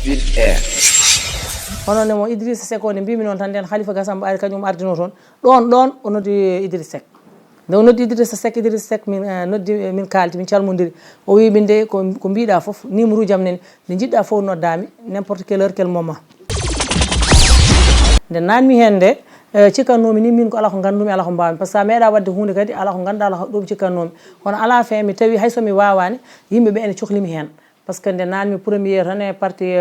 Vite Air. Hono ne mo Idrissa Seck o ne mbimi noon tan nden Khalifa Gassama ari kañum ardino toon ɗon o noddi Idrissa Seck nde o noddi Idrissa Seck min noddi min kalti min calmodiri o wi min de ko mbiɗa fof numéro jam nene nde jiɗɗa fof noddami n'importe quelle heure quel moment nde nanmi hen nde cikkannomi ni min ko ala ko gandumi ala ko mbawmi par ce que sa meeɗa wadde hunde kadi ala ko ganduɗa ala ɗum cikkannomi kono ala fin mi tawi hay somi wawani yimɓeɓe ene cohlimi hen par ce que nde nanmi premiére tan e parti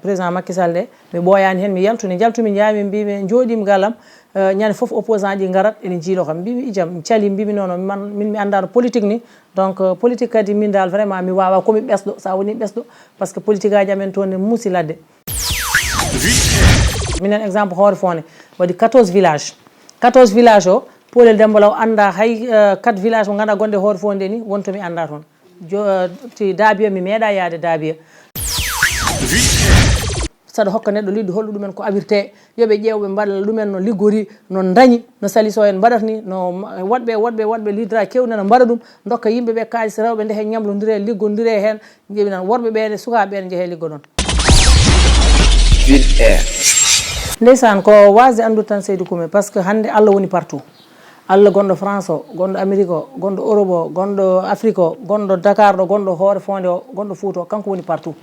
président Macky Sall de mi ɓooyani hen mi yaltuni jaltumi jaami mbimi jooɗimi galam ñande foof opposant ɗi garat ene jiilo kam mbimi ijam mi cali mbimi noon min mi andano politique ni donc politique kadi min dal vraiment mi wawa komi ɓesɗo sa woni ɓesɗo par ce que politique aji amen toon ne muusi ladde minen exemple hoore fonde waɗi 14 village o Polel Demba Law anda hay 4 village mo ganduɗa gonɗe hoore fonde ni wonto mi anda toon ti Dabiya mi meeɗa yaade Dabiya saɗa hokka neɗɗo liɗɗi holɗo ɗumen ko awirte yoɓe ƴeewɓe mbaɗa ɗumen no liggori no dañi no saliso en mbaɗata ni no woɗɓe lidera kewne no mbaɗa ɗum dokka yimɓeɓe kalis rewɓe nde he ñamlodire liggodire hen jeeɓi nan worɓe ɓe sukaɓe ɓe jeehe liggo ɗon Vite Air. ndeysan ko wasde andude tan Seydou Koumé par ce que hande Allah woni partout Allah gonɗo France o gonɗo Amérique o gonɗo Europe o gonɗo Afrique o gonɗo Dakar ɗo gonɗo hoore fonde o gonɗo Fouta o kanko woni partout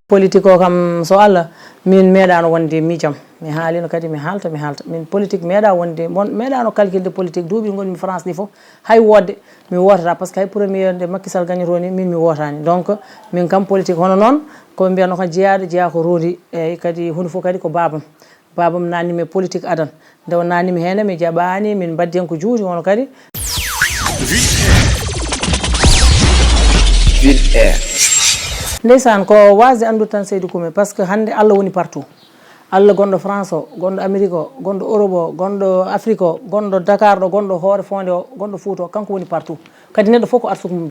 politique o kam so Allah min meeɗano wonde miijam mi haalino kadi mi haalta min politique meeɗa wonde meeɗano calculde politique duuɓi gonmi France ɗi foof hay wodde mi wotata par ce que hay premier nde Macky Sall gagnotoni min mi wotani donc min kam politique hono noon koɓe mbiyatno ko jeeya ko rondi eyyi kadi hunde foof kadi ko babam nannimi politique adan nde o nannimi hen mi jaɓani min mbaddi hen ko juuti hono kadi Vite Air. ndeysan ko wasde andude tan Seydou Koumé par ce que hande Allah woni partout Allah gonɗo France o gonɗo Amérique o gonɗo Europe o gonɗo Afrique o gonɗo Dakar ɗo gonɗo hoore fonde o gonɗo Fouta o kanko woni partout kadi neɗɗo fof ko arsukumum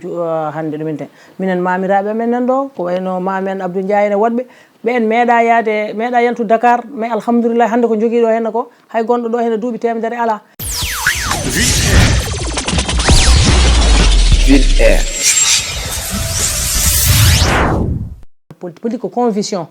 hande ɗumen ten minen mamiraɓe men nan ɗo ko wayno mamen Abdou Ndiaye ene woɗɓe ɓen meeɗa yantude Dakar mais alhamdoulillahi hande ko joguiɗo henna ko hay gonɗo ɗo hene duuɓi temedere ala Vite Air. politique ko conviction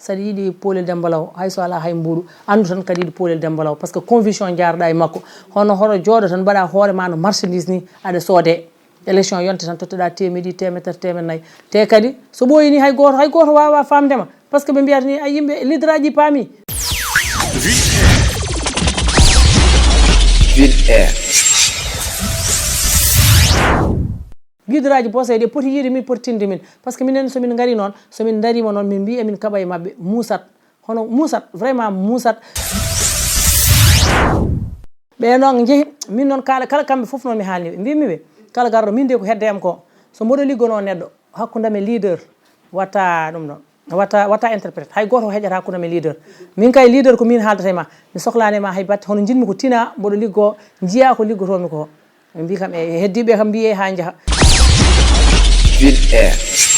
saɗa yiiɗi Polel Demba Law hayso ala hay mbuɗu andu tan kadi yiiɗi Polel Demba Law par ce que conviction jarɗa e makko hono jooɗo tan mbaɗa hoore ma no marchandise ni aɗa soode élection yonte tan totteɗa temedɗi temetere temennayyi te kadi so ɓooyi ni hay goto wawa famdema par ce que ɓe mbiyata ni ay yimɓe lideraji paami Vite Air. guideraji posé ɗe poti yiide min poti tinde min par ce que minen somin gari noon somin darima noon min mbi emin kaɓa e mabɓe muusat hono muusat vraiment muusat ɓe noon jeehi min noon kala kamɓe foof noon mi haalniɓe mbimiɓe kala garɗo min de ko heddeyam ko so mboɗo liggono neɗɗo hakkudame leader watta ɗum ɗon watta interprète hay goto heƴata hakkudame leader min kay leader ko min haaldata e ma mi sohlanema hay batte hono jinmi ko tina mboɗo liggo jiiya ko liggotomi ko ɓe mbi kam e heddiɓe kam mbiye ha jaaha Vite Air.